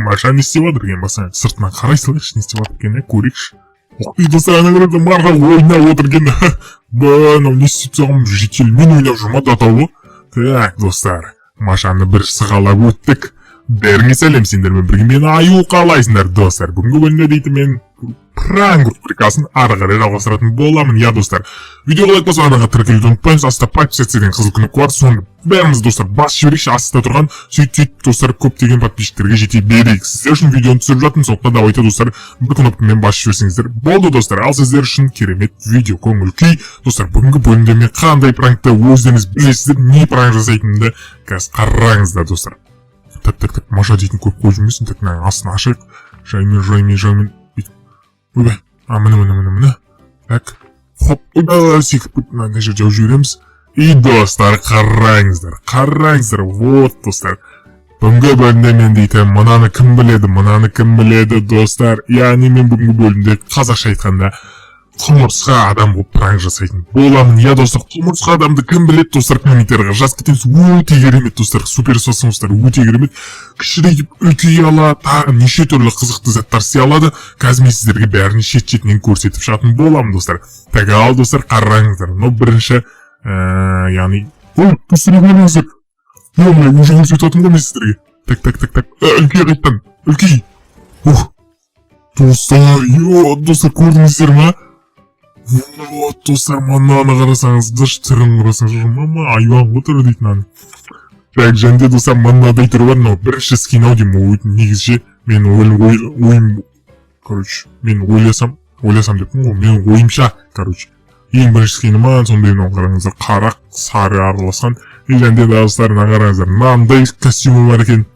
Маша не істеп жатыр екен басаң. Сыртынан қарай салайықшы, не істеп жатыр екен, көрейікші. Ой, достар, ана қарады, Марға ойнап отыр екен. Анау не істеп саған жителмен ойнап жүр ма, датаулы? Так, достар, Машаны бір сығалап өттік. Бәріңе сәлем, сендермен бірге мені аю қалайсыңдар, достар. Бүгінгі бөлімде дейді мен пранк рубрикасын ары қарай жалғастыратын боламын, я достар. Видеоға лайк басып, араға тіркелуді ұмытпаңыз, астта подписаться деген қызыл күнік бар. Соны бәріміз достар бас жіберейікші, астта тұрған сөйтіп достар көптеген подписчиктерге жете берейік. Сіздер үшін видеоны түсіріп жатырмын, сондықтан давайте достар бір кнопкамен бас жіберсеңіздер болды достар. Ал сіздер үшін керемет видео көңіл күй. Достар, бүгінгі бөлімде мен қандай пранкты өздеріңіз білесіздер, не пранк жасайтынымды қазір қараңыздар достар. Так, Маша дейтін көп қой жүрмесін, так, астын ашайық. Жаймен. Ойбай, міне. Так, хоп, секіп бұт, мына жер жау жүреміз. И достар, қараңыздар, вот достар. Бүгінгі бөлімде мен дейтін, мынаны кім біледі, достар. Яғни мен бүгінгі бөлімде қазақша айтқанда құмырсқа адам болып пранк жасайтын боламын. Я достар, құмырсқа адамды кім біледі, достар, комменттерге жазып кетеміз. Өте керемет, достар, супер жасаңыздар, өте керемет. Кішірейтіп үлкей ала, тағы неше түрлі қызықты заттар істей алады. Қазір мен сіздерге бәрін шет-шетінен көрсетіп шығатын боламын, достар. Так, ал достар, қараңыздар. Но бірінші, яғни, достар, көріңіздер. Мен уже көрсетіп жатырмын ғой мен сіздерге. Так, үлкей қайттан, үлкей. Достар, көрдіңіздер ма? Вот, достар, мынаны қарасаңыздаршы, түрін қарасаңыздар, мама, айуан ғотыр дейтін аны. Так, жәнде достар, мынадай түрі бар, но бірінші скин ау деймін, негізше, мен ойласам деппін ғой, мен ойымша, ең бірінші скині ма, сондай мынау қараңыздар, қарақ, сары араласқан, жәнде достар, қараңыздар, мынандай костюмі бар екен.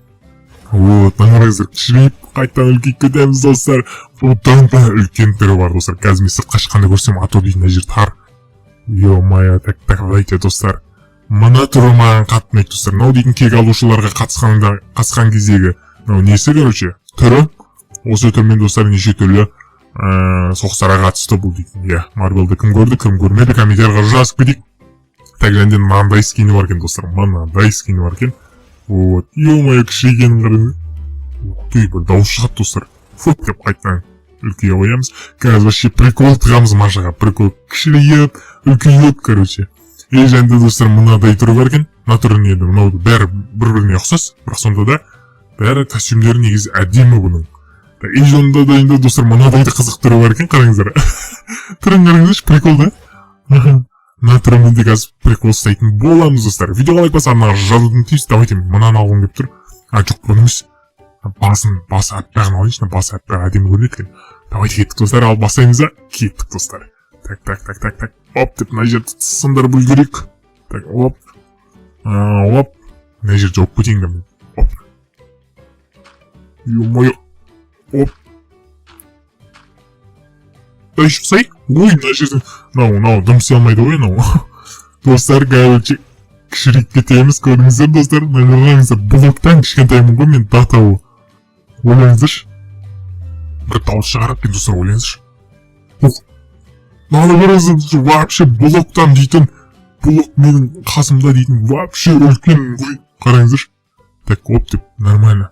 Вот, қараңыздар, кішірейіп, қайттан үлкейіп кетеміз, достар. Одан да үлкен түрі бар, достар. Қазір мен сыртқа шыққанда көрсем, ато дейтін әжер тар. Ё-моё, так, давайте, достар. Мына түрі маған қатты ұнайды, достар. Мынау дейтін кек алушыларға қатысқан кездегі, несі, түрі. Осы түрмен, достар, неше түрлі соғыстарға қатысты бұл дейтін. Марвелді кім көрді, кім көрмеді, комменттерға жазып кетейік. Так, жәнден мынандай скині бар екен, достар. Вот, ё-моё, кішірейгенін қараңыз. Бір дауыс шығады, достар. Фук деп қайттан үлкейе қоямыз. Қазір вообще прикол тығамыз Машаға. Прикол кішірейіп, үлкейіп, Жәнде достар, мынадай түрі бар екен. Мына түрі не еді, мынауды бәрі бір-біріне ұқсас. Бірақ сонда да бәрі костюмдері негізі әдемі бұның. Сонда да енді достар, мынадайды қызық түрі бар екен, қараңыздар. Түрін қараңыздаршы, прикол да. Мына түрімен де қазір прикол ұстайтын боламыз, достар. Видеоға лайк басып, ана жазудың тиіпсіз, давайте мынаны алғым келіп тұр. Жоқ, бұны емес. Басы әппағын алайыншы, басы әппағы әдемі көрінеді екен. Давайте кеттік, достар, ал басаймыз да, кеттік, достар. Так. Оп, деп, мына жерді сындырып үлгерейік. Так, оп. Мына жерді жауып кетейін де мен. Оп. Ё-моё. Оп. Дайшы бұсайық? Ой, мына жерді, дым істей алмайды ғой, Достар, кішірейіп кетеміз, көріңіздер, достар. Қараңыздар, блоктан кішкентаймын ғой, мен датауы. Ойлаңыздаршы. Бір дауыс шығарып екен, достар, ойлаңыздаршы. Мынаны қараңыздар, вообще блоктан дейтін, блок менің қасымда дейтін, вообще үлкен ғой. Қараңыздаршы. Так, оп деп, нормально.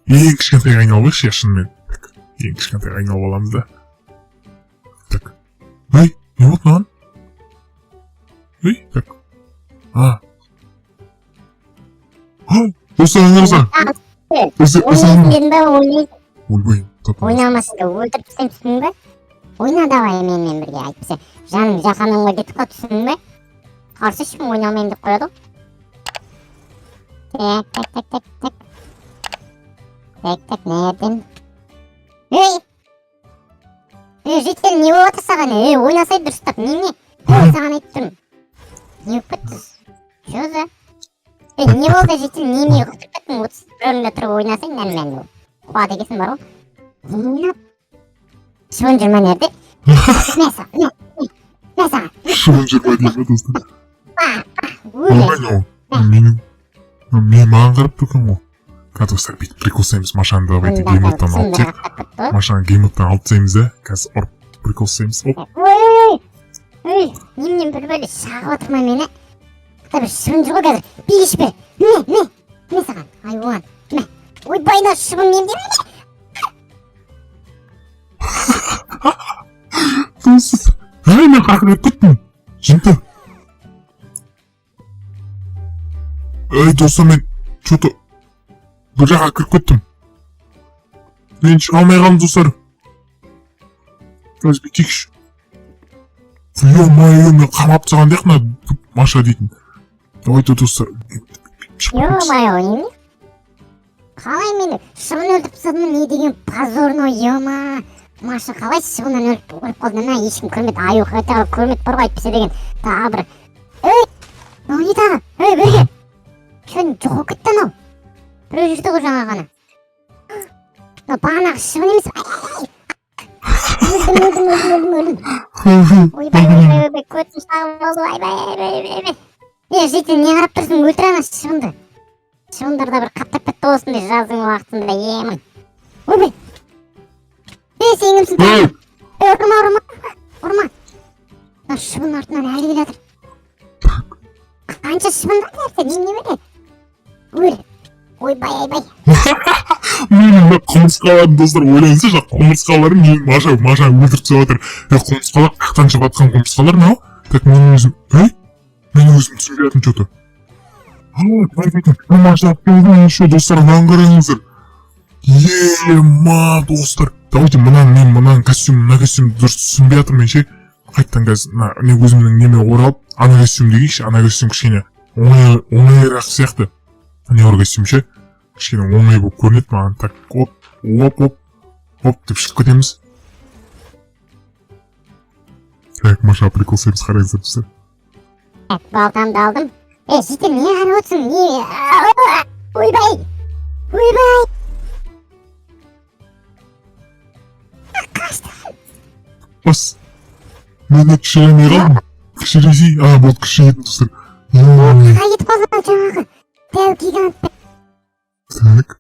Ең кішкентай айналбайықшы, шынымен. Так, ең кішкентай айналып аламыз да. Так. Ай, не вот маған? Ай, так. Достар, қарасаң. Ойбай, ойнамасында өлтіріп тастайым, түсіндің бе? Ойна давай менімен бірге, айтпаса. Жаным жақаным ғой деп түсіндің бе? Қарсы ешкім ойнамайын деп қояды ғой. Так, нерден? Житель, не болып отыр саған? Ойнасай дұрыстап, неме? Саған айтып тұрмын. Не болып кеттіз? Жо за? Не болды, житель, неме ұқтып кеттің? 30 орында тұрып ойнасай, нәлмен бұл. Қуады кесін бар ғой. Ойнап. Шыбын жүрма нерде? Мәса. Шыбын жүрма деймі, достар. Өлі. Мен маған қарап тұрған ғой. Қазір достар, бүйтіп прикол істейміз. Машаны давайте геймоттан алып тек. Машаны геймоттан алып тастаймыз да. Қазір ұрып прикол істейміз. Ой, неменен бір бөлі шағып отырма мені. Бір шыбын жүр ғой қазір. Бейгіш бер. Не саған? Айуан. ойбайда шыбын мемдеме. Дос, мен қақырып кеттім. Жынты. Достар, мен что-то бір жаққа кіріп кеттім. Мен шыға алмай қалдым, достар. Қазір бүйтейікші. Ё-моё, мен қамап тастаған деқна Маша дейтін. Давайте, достар. Ё-моё, неме? Қалай мені шыбын өлтіріп тастадың, не деген позорно, ё-ма. Маша қалай шыбыннан өліп қалды, мә ешкім көрмеді, аю қайтаға көрмеді бар ғой әйтпесе деген. Тағы бір. Мынау не тағы? Берге. Шын жоқ болып кетті анау. Біреу жүрді ғой жаңа ғана. Бағанағы шыбын емес. Өлдім. Ойбай, көтім сағым болды, ойбай. Жейтін, не қарап тұрсың, өлтір ана шыбынды. Шыбындарда бір қаптап бітті болсын деп жаздың уақытында, емін. Ойбай. Сен кімсің? Ұрма. Шыбын артынан әлі келе жатыр. Қанша шыбындар берді, не береді? Өл. Ойбай. Мен құмырсқаларын, достар, ойлаңызшы, құмырсқаларын мен Маша өлтіріп тастап жатыр. Құмырсқалар қақтан шығып жатқан құмырсқалар мынау? Так мен өзім түсінбей жатырмын что-то. Маша келдің еще, достар, мынаны қараңыздар. Ема, достар. Давайте мына костюм дұрыс түсінбей жатырмын ше. Қайттан қазір өзімнің неме оралып, ана костюм дегейші, ана костюм кішкене оңайырақ сияқты. Не бар костюм ше? Кішкене оңай болып көрінеді маған. Так, оп деп шығып кетеміз. Так, Маша прикол сөйміз қарайыздар біздер. Балтамды алдым. Жейтін, не қарап отырсың? Ойбай. Бас, мен кішіремей қалдым. Кішіресей, болды кішіретін достар. Қай кетіп қалды жаңағы? Дәу гигант. Так.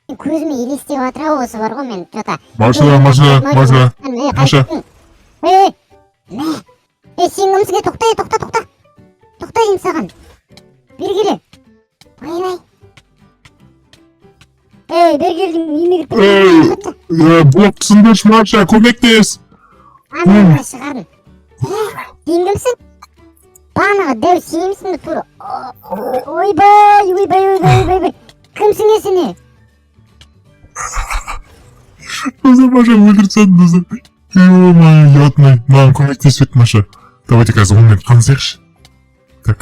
Көзіме елестеп жатыр ау, осы бар ғой мен жота. Маша. Сен кімсің? Тоқта. Тоқта деймін саған. Бері келе. Ойбай. Бері келдің, неме кіріп Блок түсіндірші, Маша, көмектес. Ананы шығардың. Сен кімсің? Бағанағы дәу сен емесің бе тура? Ойбай. Кімсің сен? Достар, Маша өлтіріп тастадым, достар. Ё-моё, ұятмай. Маған көмектесіп, Маша. Давайте қазір онымен қансайықшы. Так.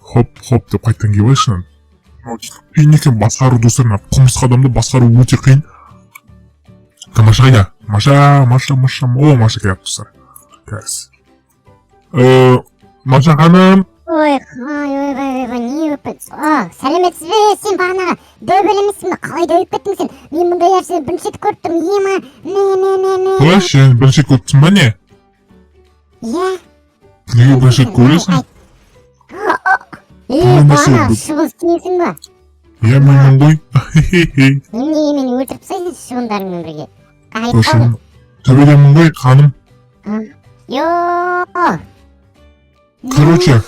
Хоп деп қайттан келіп алайықшы. Қиын екен басқару, достар. Құмырсқа адамды басқару өте қиын. Маша қайда? Маша келіп достар. Қазір. Маша ханым. Ойбай, не өппін? Сәлеметсіз бе, сен бағанағы дөбел емессің бе? Қалай дөйіп кеттің сен? Мен мұндай нәрсені бірінші рет көріп тұрмын, ема. Қалайшы, бірінші рет көріп тұрсың ба не? Иә. Неге бірінші рет көресің? Бағанағы шыбын сенсің ба? Иә, менмін ғой. Неге мені өлтіріп тастайсың шыбындарыңмен бірге? Қайып қалдың? Төбедемін ғой, ханым. Йоо. Короче,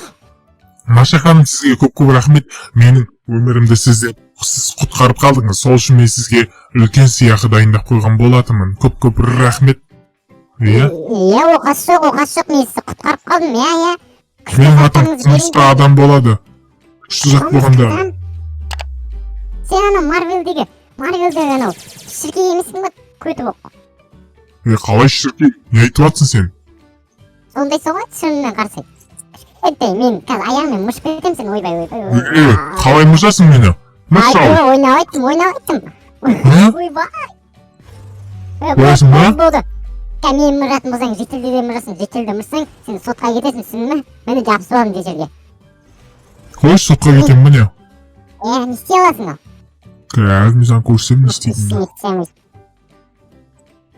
Маша ханым, сізге көп рахмет. Менің өмірімді сіз құтқарып қалдыңыз. Сол үшін мен сізге үлкен сыйақы дайындап қойған болатынмын. Көп рахмет. Иә? Оқасы жоқ, мен сізді құтқарып қалдым, иә. Менің атым құмырсқа адам болады. Күшті зат болғанда. Сен ана Марвелдегі анау шіркей емессің ба? Көті боқ. Қалай шіркей? Не айтып жатсың сен? Сондай соғады, шынымен қарсы. Мен қазір аяғымен мұшып кетем сен, ойбай. Қалай мұшасың мені? Мұш ал. Ойнап айттым. Ойбай. Ойлайсың ба? Болды. Мен мұратым болсаң, жетілді де мұрасың, жетілді мұшсаң, сен сотқа кетесің, түсіндің ме? Мені жабысып алдым дешерге. Қалай сотқа кетем міне? Не істей аласың ал? Қазір мен саған көрсем не істейтінді.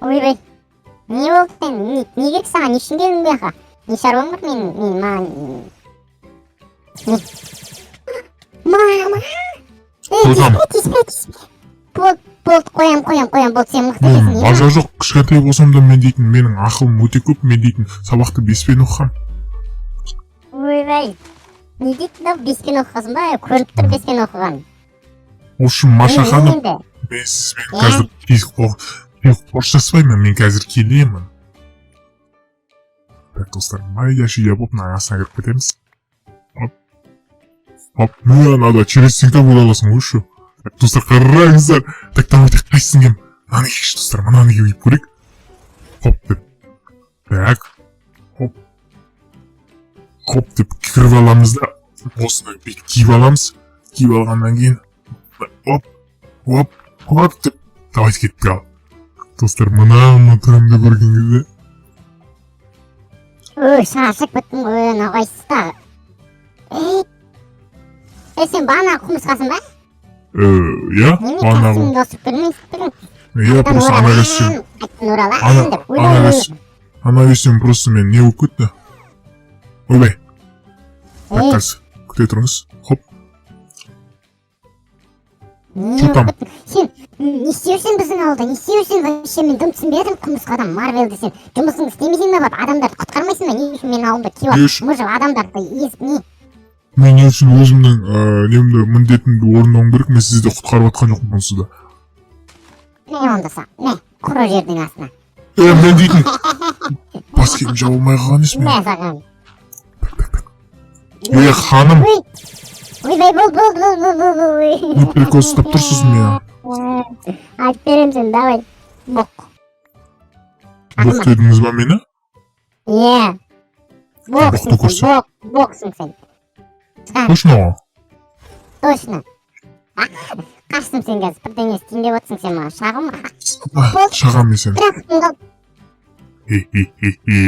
Ойбай. Не болды сен? Не керек саған? Не үшін келдің бұяққа? Не шаруам бар мен маған... Мама! Тиіспе. Болды, қоям, болды, сен мықты екенсің. Маза жоқ, кішкентай болсам да мен дейтін, менің ақылым өте көп, мен дейтін, сабақты 5-пен оқығам. Ойбай, не дейтін да 5-пен оқығасың ба? Көрініп тұр 5-пен оқыған. В общем, Маша ханым, Енді. мен сізбен қазір қоштаспаймын, мен қазір келемін. Так, достар, майда шүйде болып нағасына кіріп кетеміз. Хоп, надо через всегда бола аласың ғой шу. Так, достар, қараңыздар. Так, давайте қайсың кем. Мынаны кеш, достар, мынаны киіп көрейік. Хоп деп. Так. Хоп. Хоп деп кіріп аламыз да. Осыны бүйтіп киіп аламыз. Киіп алғаннан кейін. Хоп деп. Давайте кеттік ал. Достар, мынаны түрімді көрген кезде. Шашып біттім ғой, нағайсызда. Сен бағана құмысқасың ба? Я? Неме кәсімді осып білмейсің? Я просто ана кәсім. Ана кәсім просто мен не болып кетті? Ойбай. Так, қазір. Күте тұрыңыз. Хоп. Жұтам. Сен не істеушін біздің ауылда? Не істеушін? Вообще мен дым түсінбедім құмысқадан Марвелді сен. Жұмысыңды істемесең бе бап? Адамдарды құтқармайсың ба? Не үшін менің ауылымда кеуіп? Мұжып адамдарды езіп не? Мен не үшін өзімнің немді міндетімді орындауым керек, мен сізді құтқарып атқан жоқпын бұнсыз да. Не ондаса? Не? Құры жердің астына. Мен дейтін. Бас киім жабылмай қалған ес мен. Не саған? Ханым. Ойбай, бол. Прикол ұстап тұрсыз мен. Айтып берем сен, давай. Боқ. Боқ дедіңіз ба мені? Боқсың сен, боқсың сен. Точно? Точно. Қашсың сен қазір, бірдеңе істейін деп отырсың сен маған, шағым ма? Шағам мен сен. Бірақ Хе-хе-хе-хе,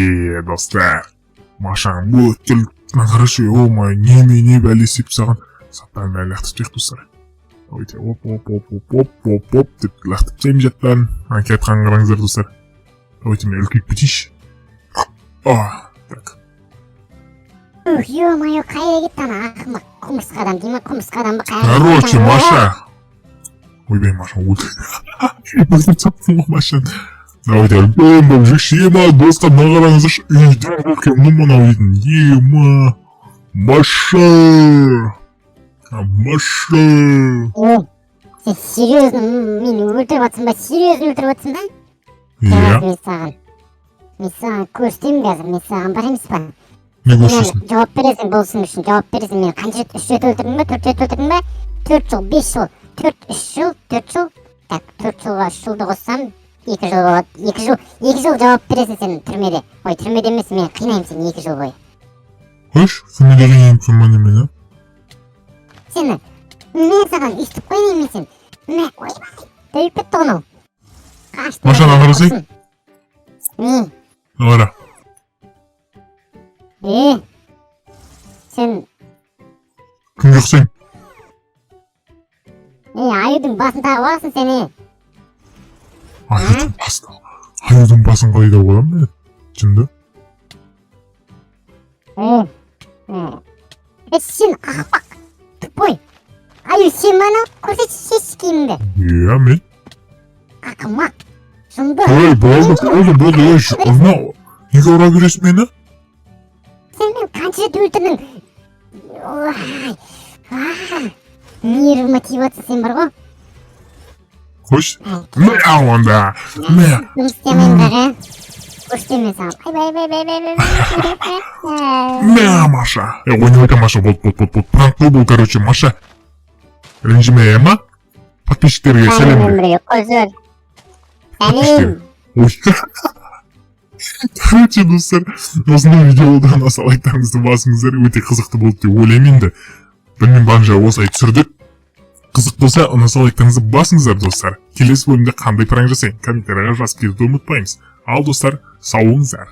достар. Машаң бұл өткел, қарашы, о-май, не бәле сеп саған. Саттан бәле лақтып жек, достар. Давайте, оп деп лақтып жайым жаттан. Анкет қаңғыраңыздар, достар. Давайте мен үлкейіп кетейші. Так. Ё-моё, қайда кетті ана ақымақ құмырсқа адам деймін, құмырсқа адам ба қайда? Короче, Маша. Ойбай, Маша өлді. Өздірцаптың ғой Машаны. Давайте, өлбейм болып жүрші, ема, достар, нағараңыздаршы. Үйден көркемді мұнау дейтін. Ема, Маша. Маша. Сен серьезно мені өлтіріп атсың ба? Серьезно өлтіріп атсың ба? Мен саған көрсетемін қазір, мен саған бар емес па? Не көрсесің? Жауап бересің болсын үшін, жауап бересің. Мен қанша рет 3 рет өлтірдің ба, 4 рет өлтірдің ба? 4 жыл, 5 жыл, 3 жыл. Так, 4 жылға 3 жылды қоссам, 2 жыл болады. 2 жыл жауап бересің сен түрмеде. Ой, түрмеде емес, мен қинаймын сен 2 жыл бойы. Қош, түрмеде қинайым тұрма немен, Сені, мен саған үстіп қойнайын мен сен. Ойбай, дөйіп кетті ғынау. Машаны ағырасай? Не? Ағыра. Сен... Кімге ұқсайым? Аюдың басын тағып аласың сені. Аюдың басын? Аюдың басын қайда болам мен? Жынды? Сен қақпақ. Тупой. Аю, сен мана көрсетші киіміңді. Мен? Ақымақ. Жынды. Ой, болды. Ой, неге ұра бересің мені? Сен мен қанша рет өлтірдің? Нервыма тиіп атсың сен бар ғой? Қош? Мяу онда. Мяу. Істемеймін дағы. Көрсетеме саған. Мяу, Маша. Ойнавайта, Маша, болды. Пранк бұл, короче, Маша. Ренжіме, ема? Подписчиктерге сәлем. Сәлем. Ой. Короче, достар, осындай видеодан аса лайктарыңызды басыңыздар, өте қызықты болды деп ойлаймын енді. Білмеймін, барынша осылай түсірдік. Қызық болса, ұнаса лайктарыңызды басыңыздар, достар. Келесі бөлімде қандай пранк жасайын, комментарияға жазып кетуді ұмытпаймыз. Ал достар, сау болыңыздар.